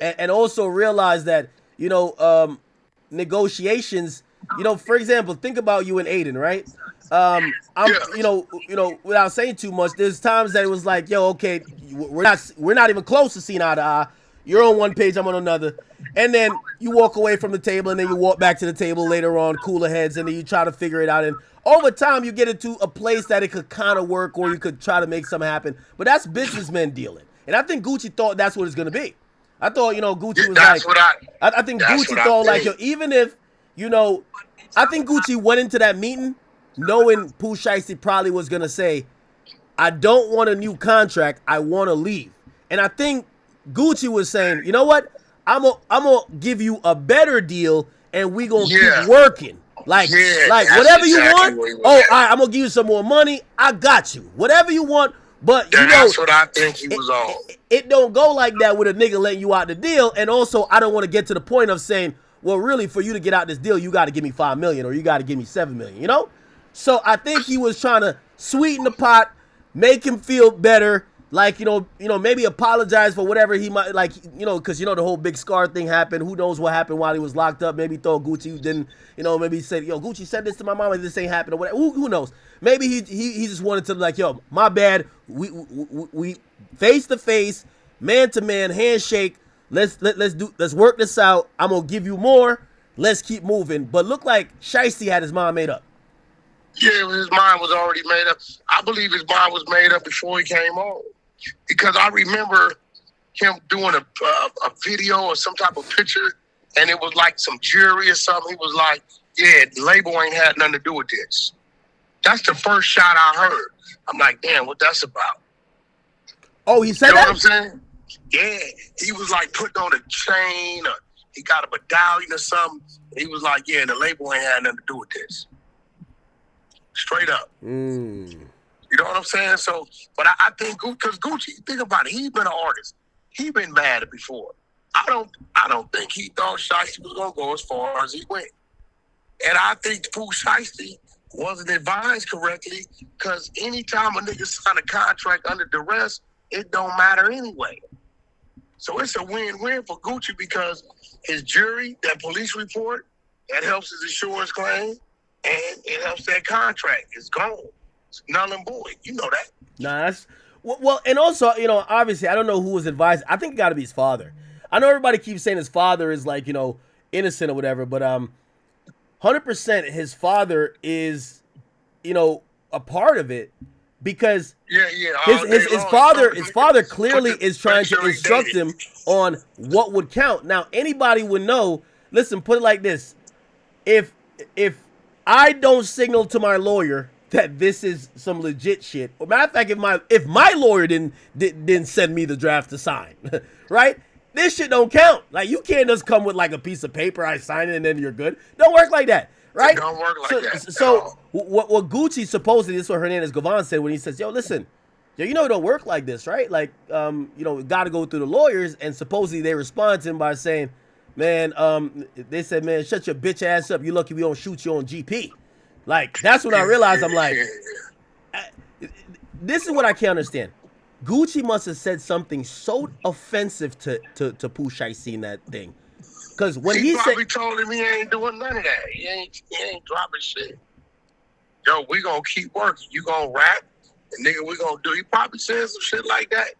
and also realized that, you know, negotiations, you know, for example, think about you and Aiden, right? You know, without saying too much, there's times that it was like, yo, okay, we're not even close to seeing eye to eye. You're on one page, I'm on another. And then you walk away from the table and then you walk back to the table later on, cooler heads, and then you try to figure it out. And over time, you get into a place that it could kind of work or you could try to make something happen. But that's businessmen dealing. And I think Gucci thought that's what it's going to be. I thought, you know, Gucci was like, I think Gucci thought like, yo, even if, you know, I think Gucci went into that meeting knowing Pooh Shiesty probably was going to say, I don't want a new contract. I want to leave. And I think Gucci was saying, you know what? I'm gonna give you a better deal and we going to keep working. Like whatever you want. Oh, all right, I'm going to give you some more money. I got you. Whatever you want. But you know, that's what I think he was on. It don't go like that with a nigga letting you out the deal. And also, I don't want to get to the point of saying, well, really, for you to get out this deal, you got to give me $5 million or you got to give me $7 million, you know? So I think he was trying to sweeten the pot, make him feel better, like, you know, maybe apologize for whatever he might, like, you know, because, you know, the whole big scar thing happened. Who knows what happened while he was locked up? Maybe thought Gucci didn't, you know, maybe he said, yo, Gucci said this to my mama, this ain't happened or whatever. Who knows? Maybe he just wanted to, like, yo, my bad. We face to face, man to man, handshake. Let's work this out. I'm gonna give you more. Let's keep moving. But look like Shiesty had his mind made up. Yeah, his mind was already made up. I believe his mind was made up before he came home. Because I remember him doing a video or some type of picture, and it was like some jury or something. He was like, yeah, the label ain't had nothing to do with this. That's the first shot I heard. I'm like, damn, what that's about? Oh, he said that? You know what I'm saying? Yeah, he was like putting on a chain or he got a medallion or something. He was like, yeah, the label ain't had nothing to do with this. Straight up. You know what I'm saying? So, but I think because Gucci, think about it, he's been an artist. He's been mad before. I don't think he thought Shiesty was gonna go as far as he went. And I think Pooh Shiesty wasn't advised correctly, because anytime a nigga sign a contract under duress, it don't matter anyway. So it's a win-win for Gucci, because his jury, that police report, that helps his insurance claim, and it helps that contract. It's gone. It's null and void. You know that. Nah, that's well, and also, you know, obviously, I don't know who was advised. I think it got to be his father. I know everybody keeps saying his father is like, you know, innocent or whatever, but 100% his father is, you know, a part of it, because his father clearly is trying to instruct him on what would count. Now, anybody would know. Listen, put it like this: if I don't signal to my lawyer that this is some legit shit, or matter of fact, if my lawyer didn't send me the draft to sign, right? This shit don't count. Like, you can't just come with like a piece of paper, I sign it, and then you're good. Don't work like that, right? It don't work like that. So what Gucci supposedly, this is what Hernandez Govan said when he says, yo, listen, yo, you know it don't work like this, right? Like, you know, got to go through the lawyers, and supposedly they respond to him by saying, man, they said, man, shut your bitch ass up. You lucky we don't shoot you on GP. Like, that's when I realized, I'm like, this is what I can't understand. Gucci must have said something so offensive to Pooh Shiesty in that thing. Because when he probably told him he ain't doing none of that. He ain't dropping shit. Yo, we gonna keep working. You gonna rap, and nigga, we gonna do. He probably said some shit like that.